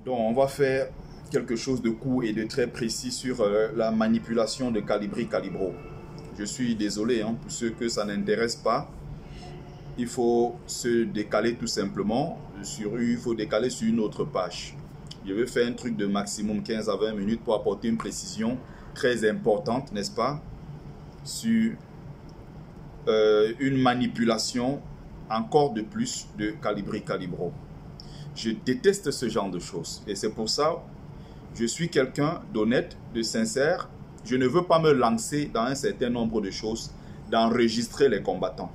Donc, on va faire quelque chose de court et de très précis sur la manipulation de Calibri-Calibro. Je suis désolé pour ceux que ça n'intéresse pas. Il faut se décaler tout simplement. Il faut décaler sur une autre page. Je vais faire un truc de maximum 15 à 20 minutes pour apporter une précision très importante, n'est-ce pas, sur une manipulation encore de plus de Calibri-Calibro. Je déteste ce genre de choses et c'est pour ça que je suis quelqu'un d'honnête, de sincère. Je ne veux pas me lancer dans un certain nombre de choses, d'enregistrer les combattants.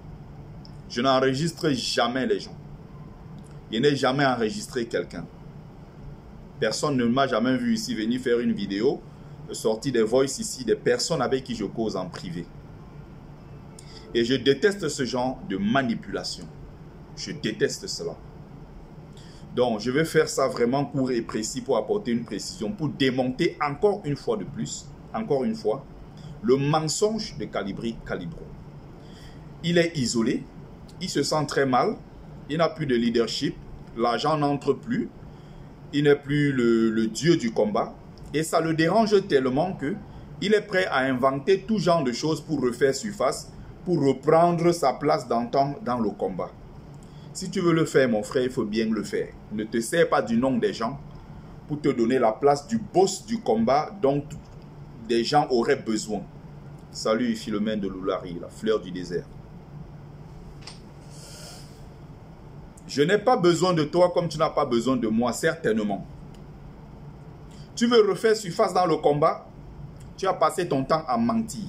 Je n'enregistre jamais les gens. Je n'ai jamais enregistré quelqu'un. Personne ne m'a jamais vu ici venir faire une vidéo, sortir des voices ici, des personnes avec qui je cause en privé. Et je déteste ce genre de manipulation. Je déteste cela. Donc, je vais faire ça vraiment court et précis pour apporter une précision, pour démonter encore une fois de plus, encore une fois, le mensonge de Calibri-Calibro. Il est isolé, il se sent très mal, il n'a plus de leadership, l'argent n'entre plus, il n'est plus le dieu du combat, et ça le dérange tellement qu'il est prêt à inventer tout genre de choses pour refaire surface, pour reprendre sa place d'antan dans le combat. Si tu veux le faire, mon frère, il faut bien le faire. Ne te sers pas du nom des gens pour te donner la place du boss du combat dont des gens auraient besoin. Salut Philomène de Loulari, la fleur du désert. Je n'ai pas besoin de toi comme tu n'as pas besoin de moi, certainement. Tu veux refaire surface dans le combat? Tu as passé ton temps à mentir.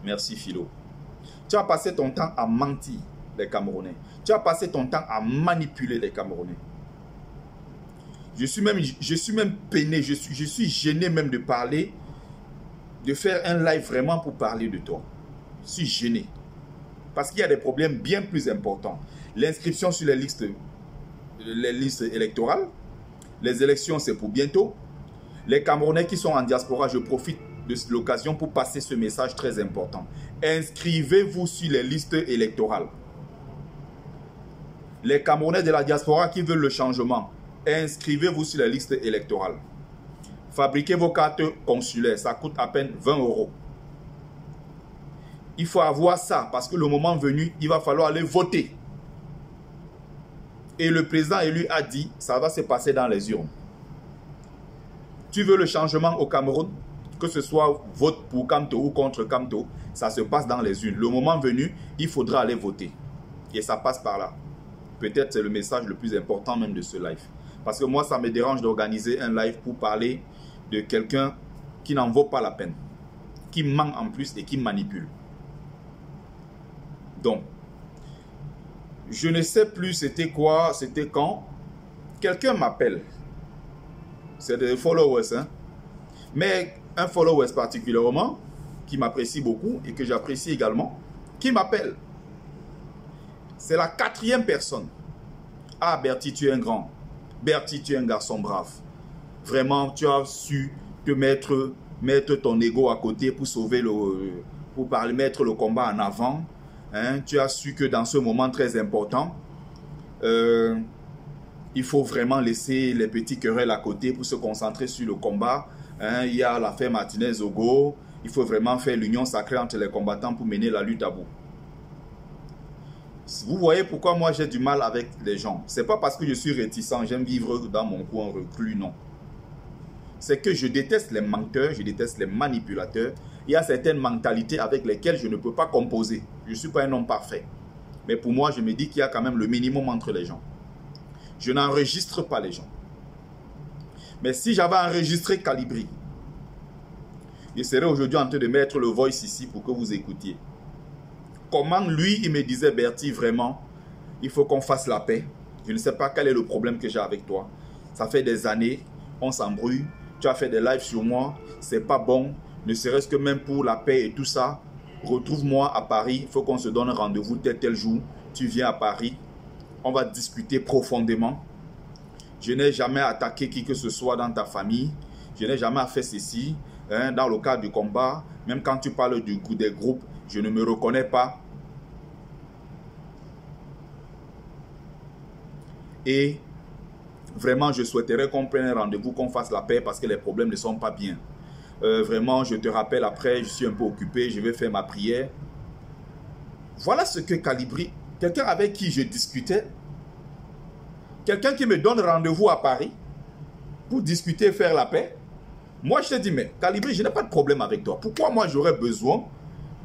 Merci Philo. Tu as passé ton temps à mentir, les Camerounais. Tu as passé ton temps à manipuler les Camerounais. Je suis même peiné, je suis gêné même de parler, de faire un live vraiment pour parler de toi. Je suis gêné. Parce qu'il y a des problèmes bien plus importants. L'inscription sur les listes électorales. Les élections, c'est pour bientôt. Les Camerounais qui sont en diaspora, je profite de l'occasion pour passer ce message très important. Inscrivez-vous sur les listes électorales. Les Camerounais de la diaspora qui veulent le changement, inscrivez-vous sur les listes électorales. Fabriquez vos cartes consulaires, ça coûte à peine 20 €. Il faut avoir ça parce que le moment venu, il va falloir aller voter. Et le président élu a dit, ça va se passer dans les urnes. Tu veux le changement au Cameroun? Que ce soit vote pour Kamto ou contre Kamto, ça se passe dans les urnes. Le moment venu, il faudra aller voter. Et ça passe par là. Peut-être c'est le message le plus important même de ce live. Parce que moi, ça me dérange d'organiser un live pour parler de quelqu'un qui n'en vaut pas la peine. Qui ment en plus et qui manipule. Donc, je ne sais plus c'était quoi, c'était quand. Quelqu'un m'appelle. C'est des followers, mais un follower particulièrement, qui m'apprécie beaucoup et que j'apprécie également, qui m'appelle. C'est la 4e personne. Ah, Bertie, tu es un grand. Bertie, tu es un garçon brave. Vraiment, tu as su te mettre ton ego à côté pour sauver mettre le combat en avant. Tu as su que dans ce moment très important, il faut vraiment laisser les petits querelles à côté pour se concentrer sur le combat. Il y a l'affaire Martinez-Ogo. Il faut vraiment faire l'union sacrée entre les combattants pour mener la lutte à bout. Vous voyez pourquoi moi j'ai du mal avec les gens. Ce n'est pas parce que je suis réticent, j'aime vivre dans mon coin reclus, non. C'est que je déteste les menteurs, je déteste les manipulateurs. Il y a certaines mentalités avec lesquelles je ne peux pas composer. Je ne suis pas un homme parfait. Mais pour moi, je me dis qu'il y a quand même le minimum entre les gens. Je n'enregistre pas les gens. Mais si j'avais enregistré Calibri, je serais aujourd'hui en train de mettre le voice ici pour que vous écoutiez. Comment lui, il me disait, Bertie, vraiment, il faut qu'on fasse la paix. Je ne sais pas quel est le problème que j'ai avec toi. Ça fait des années, on s'embrouille. Tu as fait des lives sur moi, c'est pas bon. Ne serait-ce que même pour la paix et tout ça. Retrouve-moi à Paris, il faut qu'on se donne rendez-vous tel jour. Tu viens à Paris, on va discuter profondément. Je n'ai jamais attaqué qui que ce soit dans ta famille. Je n'ai jamais fait ceci. Dans le cadre du combat, même quand tu parles des groupes, je ne me reconnais pas. Et Vraiment, je souhaiterais qu'on prenne un rendez-vous, qu'on fasse la paix parce que les problèmes ne sont pas bien. Vraiment, je te rappelle après, je suis un peu occupé, je vais faire ma prière. Voilà ce que Calibri, quelqu'un avec qui je discutais, quelqu'un qui me donne rendez-vous à Paris pour discuter et faire la paix. Moi, je te dis, mais Calibri, je n'ai pas de problème avec toi. Pourquoi moi, j'aurais besoin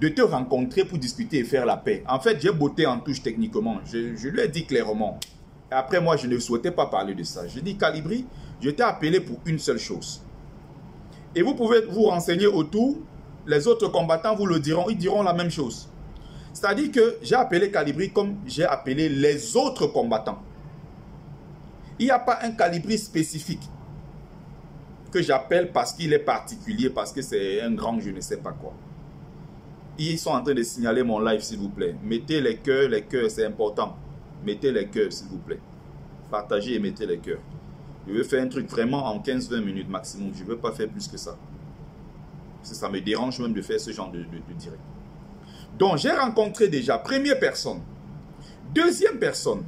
de te rencontrer pour discuter et faire la paix? En fait, j'ai botté en touche techniquement. Je lui ai dit clairement. Et après, moi, je ne souhaitais pas parler de ça. Je dis, Calibri, je t'ai appelé pour une seule chose. Et vous pouvez vous renseigner autour. Les autres combattants vous le diront. Ils diront la même chose. C'est-à-dire que j'ai appelé Calibri comme j'ai appelé les autres combattants. Il n'y a pas un Calibri spécifique que j'appelle parce qu'il est particulier, parce que c'est un grand je ne sais pas quoi. Ils sont en train de signaler mon live, s'il vous plaît. Mettez les cœurs, c'est important. Mettez les cœurs, s'il vous plaît. Partagez et mettez les cœurs. Je veux faire un truc vraiment en 15-20 minutes maximum. Je ne veux pas faire plus que ça. Parce que ça me dérange même de faire ce genre de direct. Donc, j'ai rencontré déjà, première personne. Deuxième personne.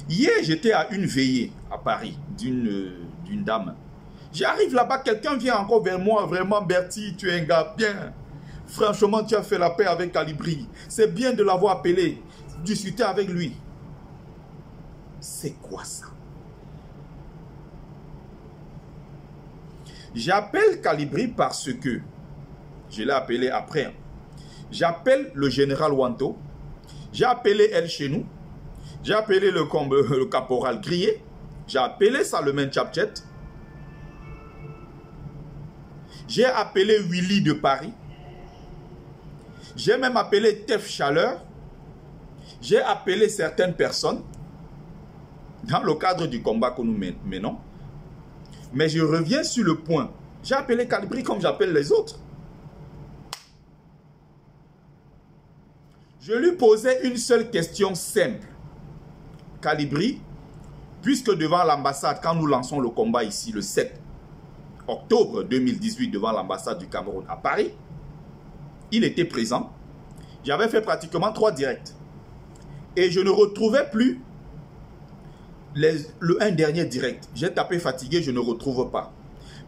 Hier, j'étais à une veillée à Paris d'une dame. J'arrive là-bas, quelqu'un vient encore vers moi. Vraiment, Bertie, tu es un gars bien. Franchement, tu as fait la paix avec Calibri. C'est bien de l'avoir appelé, discuter avec lui. C'est quoi ça? J'appelle Calibri parce que, je l'ai appelé après, j'appelle le général Wanto, j'ai appelé El Chenou, j'ai appelé le caporal Grier, j'ai appelé Salomon Chapchet, j'ai appelé Willy de Paris, j'ai même appelé Tef Chaleur, j'ai appelé certaines personnes dans le cadre du combat que nous menons. Mais je reviens sur le point. J'ai appelé Calibri comme j'appelle les autres. Je lui posais une seule question simple. Calibri, puisque devant l'ambassade, quand nous lançons le combat ici le 7 octobre 2018 devant l'ambassade du Cameroun à Paris, il était présent. J'avais fait pratiquement 3 directs. Et je ne retrouvais plus un dernier direct. J'ai tapé fatigué, je ne retrouve pas.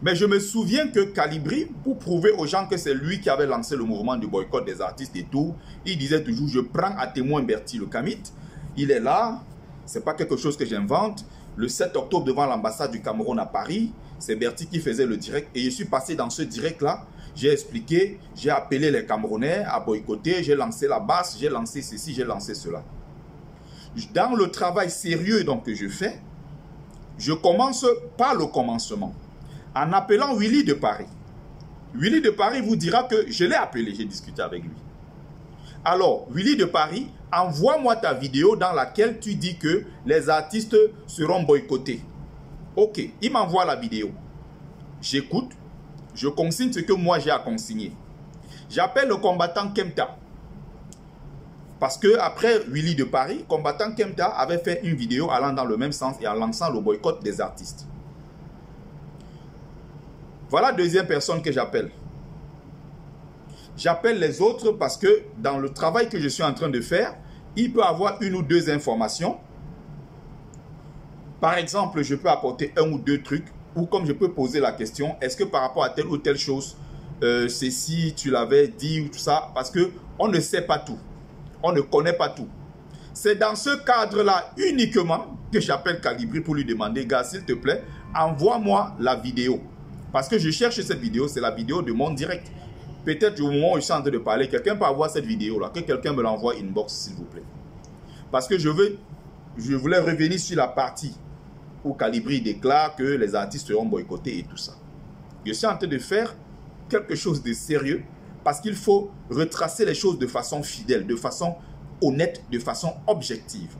Mais je me souviens que Calibri, pour prouver aux gens que c'est lui qui avait lancé le mouvement du boycott des artistes et tout, il disait toujours, je prends à témoin Bertie le Kamit. Il est là, c'est pas quelque chose que j'invente. Le 7 octobre devant l'ambassade du Cameroun à Paris, c'est Bertie qui faisait le direct. Et je suis passé dans ce direct-là, j'ai expliqué, j'ai appelé les Camerounais à boycotter, j'ai lancé la basse, j'ai lancé ceci, j'ai lancé cela. Dans le travail sérieux donc, que je fais, je commence par le commencement, en appelant Willy de Paris. Willy de Paris vous dira que je l'ai appelé, j'ai discuté avec lui. Alors, Willy de Paris, envoie-moi ta vidéo dans laquelle tu dis que les artistes seront boycottés. Ok, il m'envoie la vidéo. J'écoute, je consigne ce que moi j'ai à consigner. J'appelle le combattant Kemta. Parce que après Willy de Paris, combattant Kemta avait fait une vidéo allant dans le même sens et en lançant le boycott des artistes. Voilà la deuxième personne que j'appelle. J'appelle les autres parce que dans le travail que je suis en train de faire, il peut avoir une ou deux informations. Par exemple, je peux apporter un ou deux trucs ou comme je peux poser la question, est-ce que par rapport à telle ou telle chose, ceci, tu l'avais dit ou tout ça, parce qu'on ne sait pas tout. On ne connaît pas tout. C'est dans ce cadre-là uniquement que j'appelle Calibri pour lui demander, gars, s'il te plaît, envoie-moi la vidéo. Parce que je cherche cette vidéo, c'est la vidéo de mon direct. Peut-être au moment où je suis en train de parler, quelqu'un peut avoir cette vidéo-là, que quelqu'un me l'envoie inbox, s'il vous plaît. Parce que je voulais revenir sur la partie où Calibri déclare que les artistes seront boycottés et tout ça. Je suis en train de faire quelque chose de sérieux. Parce qu'il faut retracer les choses de façon fidèle, de façon honnête, de façon objective.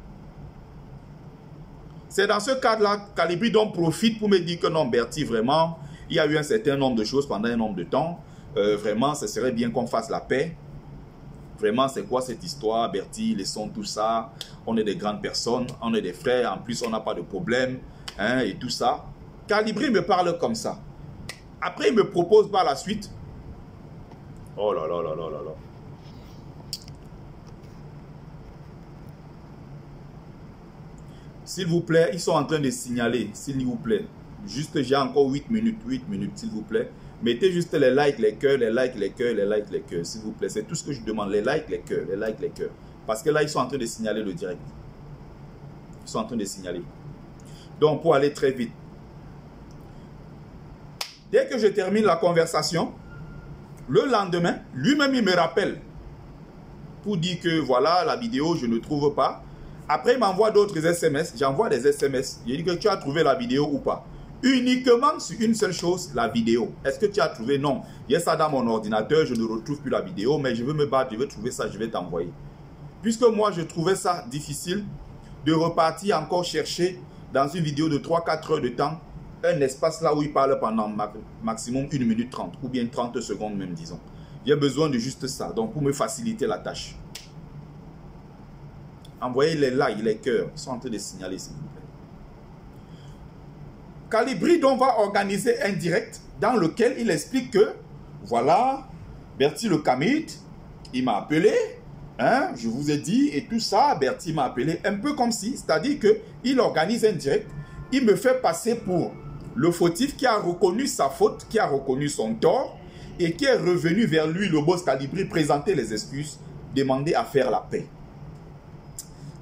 C'est dans ce cadre-là, Calibri donc profite pour me dire que non, Bertie, vraiment, il y a eu un certain nombre de choses pendant un nombre de temps. Vraiment, ce serait bien qu'on fasse la paix. Vraiment, c'est quoi cette histoire, Bertie, laissons tout ça. On est des grandes personnes, on est des frères, en plus, on n'a pas de problème, hein, et tout ça. Calibri me parle comme ça. Après, il me propose par la suite. Oh là là là là là là. S'il vous plaît, ils sont en train de signaler, s'il vous plaît. Juste, j'ai encore 8 minutes, s'il vous plaît. Mettez juste les likes, les cœurs, les likes, les cœurs, les likes, les cœurs, s'il vous plaît. C'est tout ce que je demande, les likes, les cœurs, les likes, les cœurs. Parce que là, ils sont en train de signaler le direct. Ils sont en train de signaler. Donc, pour aller très vite. Dès que je termine la conversation, le lendemain, lui-même, il me rappelle pour dire que voilà, la vidéo, je ne trouve pas. Après, il m'envoie d'autres SMS. J'envoie des SMS. Il dit que tu as trouvé la vidéo ou pas. Uniquement sur une seule chose, la vidéo. Est-ce que tu as trouvé? Non. Il y a ça dans mon ordinateur, je ne retrouve plus la vidéo, mais je veux me battre, je veux trouver ça, je vais t'envoyer. Puisque moi, je trouvais ça difficile de repartir encore chercher dans une vidéo de 3-4 heures de temps un espace là où il parle pendant maximum 1 minute 30 ou bien 30 secondes même, disons. J'ai besoin de juste ça, donc pour me faciliter la tâche. Envoyez les likes, les cœurs. Ils sont en train de signaler, s'il vous plaît. Calibri donc va organiser un direct dans lequel il explique que, voilà, Bertie le Kamit, il m'a appelé, hein, je vous ai dit, et tout ça, Bertie m'a appelé, un peu comme si, c'est-à-dire qu'il organise un direct, il me fait passer pour le fautif qui a reconnu sa faute, qui a reconnu son tort, et qui est revenu vers lui, le boss Calibri, présenter les excuses, demander à faire la paix.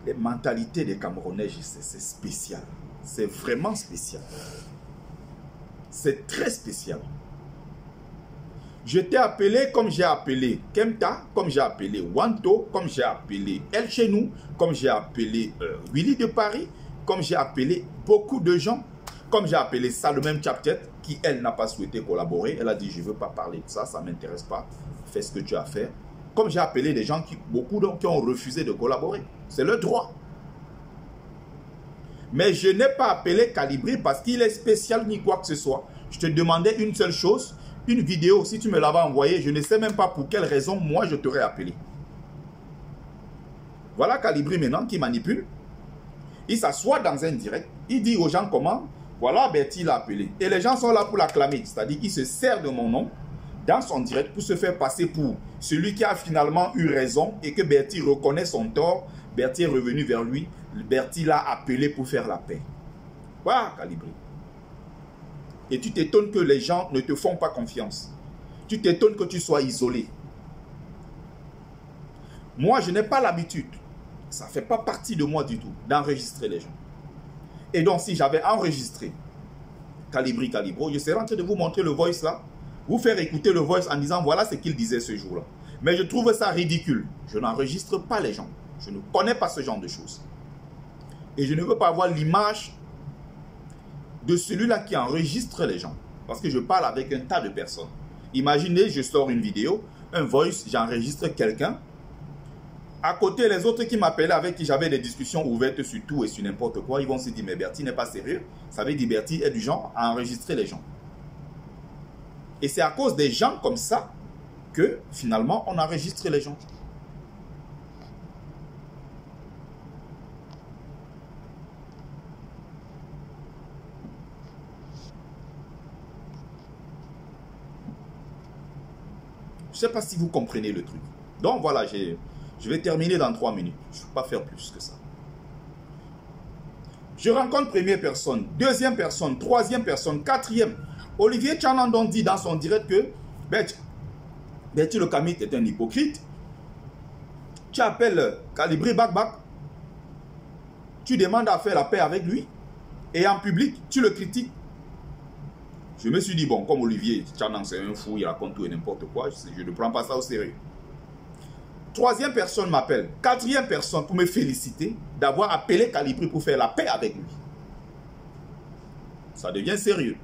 Les mentalités des Camerounais, c'est spécial. C'est vraiment spécial. C'est très spécial. Je t'ai appelé comme j'ai appelé Kemta, comme j'ai appelé Wanto, comme j'ai appelé El Chenou, comme j'ai appelé Willy de Paris, comme j'ai appelé beaucoup de gens, comme j'ai appelé Salomé Chaptet, qui elle n'a pas souhaité collaborer. Elle a dit je ne veux pas parler de ça, ça ne m'intéresse pas, fais ce que tu as fait. Comme j'ai appelé des gens, beaucoup qui ont refusé de collaborer. C'est leur droit. Mais je n'ai pas appelé Calibri parce qu'il est spécial ni quoi que ce soit. Je te demandais une seule chose, une vidéo, si tu me l'avais envoyée, je ne sais même pas pour quelle raison moi je t'aurais appelé. Voilà Calibri maintenant qui manipule. Il s'assoit dans un direct, il dit aux gens comment, voilà Bertie l'a appelé. Et les gens sont là pour l'acclamer, c'est-à-dire qu'il se sert de mon nom dans son direct pour se faire passer pour celui qui a finalement eu raison et que Bertie reconnaît son tort. Bertie est revenu vers lui. Bertie l'a appelé pour faire la paix. Voilà, Calibri. Et tu t'étonnes que les gens ne te font pas confiance. Tu t'étonnes que tu sois isolé. Moi, je n'ai pas l'habitude, ça ne fait pas partie de moi du tout, d'enregistrer les gens. Et donc, si j'avais enregistré Calibri, Calibro, je serais en train de vous montrer le voice là, vous faire écouter le voice en disant voilà ce qu'il disait ce jour-là. Mais je trouve ça ridicule. Je n'enregistre pas les gens. Je ne connais pas ce genre de choses. Et je ne veux pas avoir l'image de celui-là qui enregistre les gens. Parce que je parle avec un tas de personnes. Imaginez, je sors une vidéo, un voice, j'enregistre quelqu'un. À côté, les autres qui m'appelaient, avec qui j'avais des discussions ouvertes sur tout et sur n'importe quoi, ils vont se dire, mais Bertie n'est pas sérieux. Ça veut dire Bertie est du genre à enregistrer les gens. Et c'est à cause des gens comme ça que finalement on enregistre les gens. Je ne sais pas si vous comprenez le truc. Donc voilà, je vais terminer dans 3 minutes. Je ne vais pas faire plus que ça. Je rencontre première personne, deuxième personne, troisième personne, quatrième. Olivier Tchanandon dit dans son direct que Bertie le Kamit est un hypocrite. Tu appelles Calibri Bakbak. Tu demandes à faire la paix avec lui. Et en public, tu le critiques. Je me suis dit, bon, comme Olivier Tchanandon c'est un fou, il raconte tout et n'importe quoi, je ne prends pas ça au sérieux. Troisième personne m'appelle. Quatrième personne pour me féliciter d'avoir appelé Calibri pour faire la paix avec lui. Ça devient sérieux.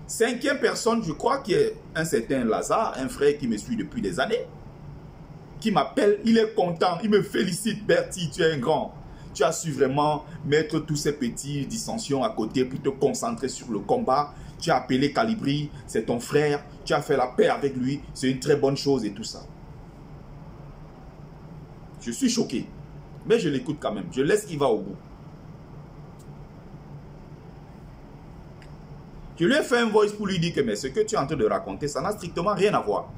Cinquième personne, je crois qu'il y a un certain Lazare, un frère qui me suit depuis des années, qui m'appelle, il est content, il me félicite. Bertie, tu es un grand. Tu as su vraiment mettre tous ces petites dissensions à côté pour te concentrer sur le combat. Tu as appelé Calibri, c'est ton frère, tu as fait la paix avec lui, c'est une très bonne chose et tout ça. Je suis choqué, mais je l'écoute quand même. Je laisse qu'il va au bout. Je lui ai fait un voice pour lui dire que mais ce que tu es en train de raconter, ça n'a strictement rien à voir.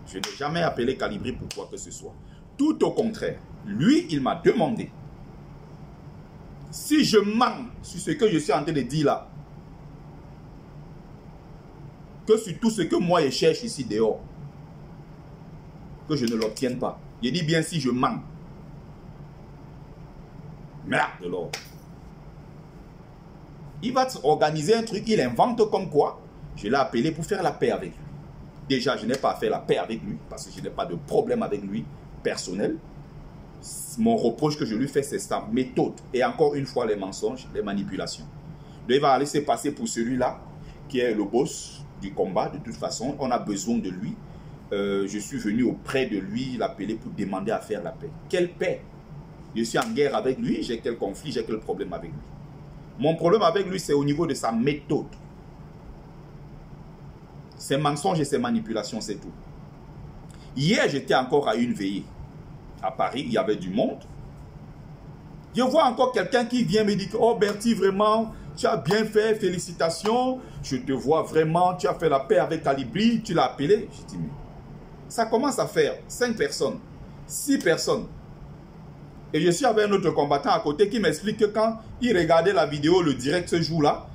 Je n'ai jamais appelé Calibri pour quoi que ce soit. Tout au contraire, lui, il m'a demandé Si je mens sur ce que je suis en train de dire là, que sur tout ce que moi je cherche ici dehors, que je ne l'obtienne pas. Je dis bien si je mens. Merde alors. Il va organiser un truc, il invente comme quoi. Je l'ai appelé pour faire la paix avec lui. Déjà, je n'ai pas à faire la paix avec lui, parce que je n'ai pas de problème avec lui, personnel. Mon reproche que je lui fais, c'est sa méthode. Et encore une fois, les mensonges, les manipulations. Donc, il va aller se passer pour celui-là, qui est le boss du combat. De toute façon, on a besoin de lui. Je suis venu auprès de lui, l'appeler pour demander à faire la paix. Quelle paix? Je suis en guerre avec lui, j'ai quel conflit, j'ai quel problème avec lui. Mon problème avec lui, c'est au niveau de sa méthode. Ses mensonges et ses manipulations, c'est tout. Hier, j'étais encore à une veillée. À Paris, il y avait du monde. Je vois encore quelqu'un qui vient me dire que, oh Bertie, vraiment, tu as bien fait, félicitations. Je te vois vraiment, tu as fait la paix avec Calibri, tu l'as appelé. Je dis, mais ça commence à faire 5 personnes, 6 personnes. Et je suis avec un autre combattant à côté qui m'explique que quand il regardait la vidéo, le direct ce jour-là,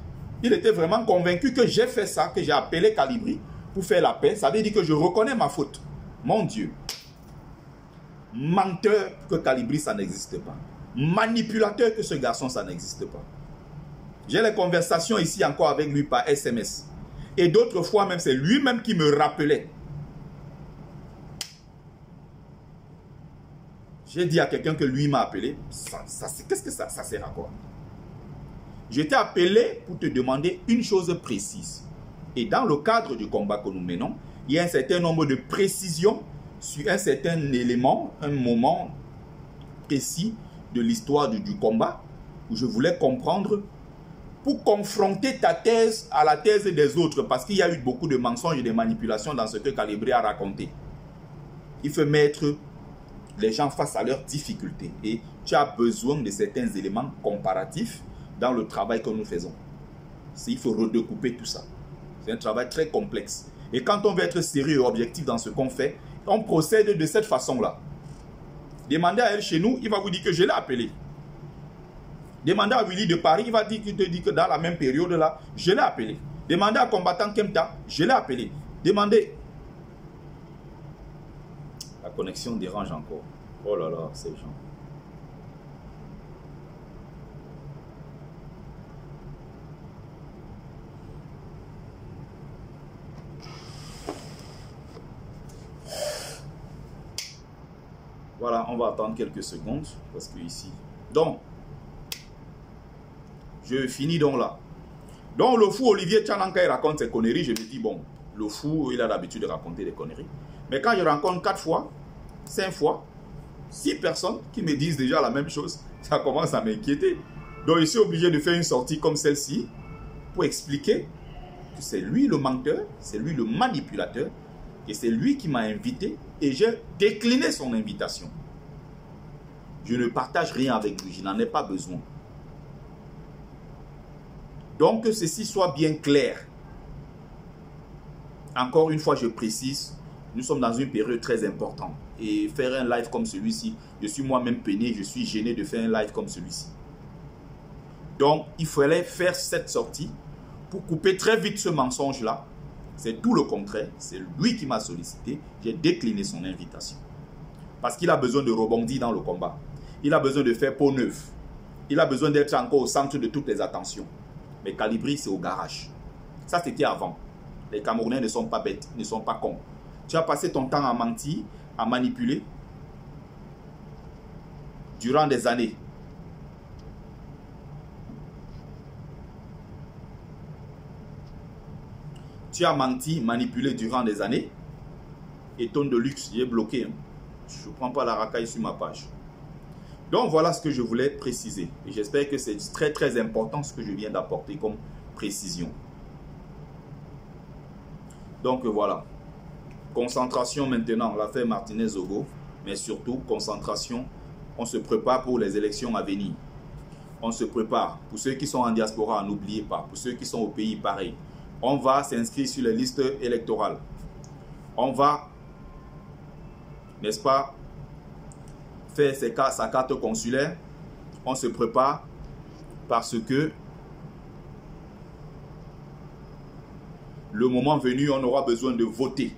il était vraiment convaincu que j'ai fait ça, que j'ai appelé Calibri pour faire la paix. Ça veut dire que je reconnais ma faute. Mon Dieu. Menteur que Calibri, ça n'existe pas. Manipulateur que ce garçon, ça n'existe pas. J'ai les conversations ici encore avec lui par SMS. Et d'autres fois même, c'est lui-même qui me rappelait. J'ai dit à quelqu'un que lui m'a appelé. Qu'est-ce que ça sert à quoi? Je t'ai appelé pour te demander une chose précise. Et dans le cadre du combat que nous menons, il y a un certain nombre de précisions sur un certain élément, un moment précis de l'histoire du combat, où je voulais comprendre pour confronter ta thèse à la thèse des autres, parce qu'il y a eu beaucoup de mensonges et de manipulations dans ce que Calibri a raconté. Il faut mettre les gens face à leurs difficultés. Et tu as besoin de certains éléments comparatifs dans le travail que nous faisons. Il faut redécouper tout ça. C'est un travail très complexe. Et quand on veut être sérieux et objectif dans ce qu'on fait, on procède de cette façon-là. Demandez à elle chez nous, il va vous dire que je l'ai appelé. Demandez à Willy de Paris, il va te dire que dans la même période-là, je l'ai appelé. Demandez à combattant Kemta, je l'ai appelé. Demandez. La connexion dérange encore. Oh là là, ces gens. Voilà, on va attendre quelques secondes parce que ici. Donc, je finis donc là. Donc, le fou Olivier Tchananka, il raconte ses conneries. Je me dis, bon, le fou, il a l'habitude de raconter des conneries. Mais quand je rencontre 4 fois, 5 fois, 6 personnes qui me disent déjà la même chose, ça commence à m'inquiéter. Donc, je suis obligé de faire une sortie comme celle-ci pour expliquer que c'est lui le menteur, c'est lui le manipulateur, et c'est lui qui m'a invité et j'ai décliné son invitation. Je ne partage rien avec lui, je n'en ai pas besoin. Donc que ceci soit bien clair. Encore une fois, je précise, nous sommes dans une période très importante. Et faire un live comme celui-ci, je suis moi-même peiné, je suis gêné de faire un live comme celui-ci. Donc, il fallait faire cette sortie pour couper très vite ce mensonge-là. C'est tout le contraire. C'est lui qui m'a sollicité. J'ai décliné son invitation. Parce qu'il a besoin de rebondir dans le combat. Il a besoin de faire peau neuve. Il a besoin d'être encore au centre de toutes les attentions. Mais Calibri, c'est au garage. Ça, c'était avant. Les Camerounais ne sont pas bêtes, ne sont pas cons. Tu as passé ton temps à mentir, à manipuler durant des années. Tu as menti, manipulé durant des années. Et tonne de luxe, il est bloqué. Je ne prends pas la racaille sur ma page. Donc voilà ce que je voulais préciser. Et j'espère que c'est très très important ce que je viens d'apporter comme précision. Donc voilà. Concentration maintenant, l'affaire Martinez-Zogo. Mais surtout, concentration. On se prépare pour les élections à venir. On se prépare. Pour ceux qui sont en diaspora, n'oubliez pas. Pour ceux qui sont au pays, pareil. On va s'inscrire sur les listes électorales. On va, n'est-ce pas, faire sa carte consulaire. On se prépare Parce que le moment venu, on aura besoin de voter.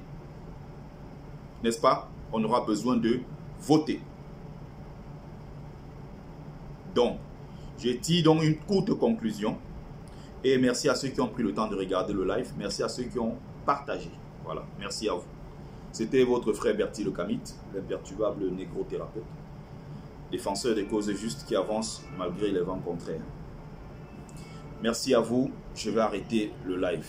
N'est-ce pas? On aura besoin de voter. Donc, je tire donc une courte conclusion. Et merci à ceux qui ont pris le temps de regarder le live. Merci à ceux qui ont partagé. Voilà, merci à vous. C'était votre frère Bertie le Kamite, l'imperturbable négro-thérapeute, défenseur des causes justes qui avance malgré les vents contraires. Merci à vous. Je vais arrêter le live.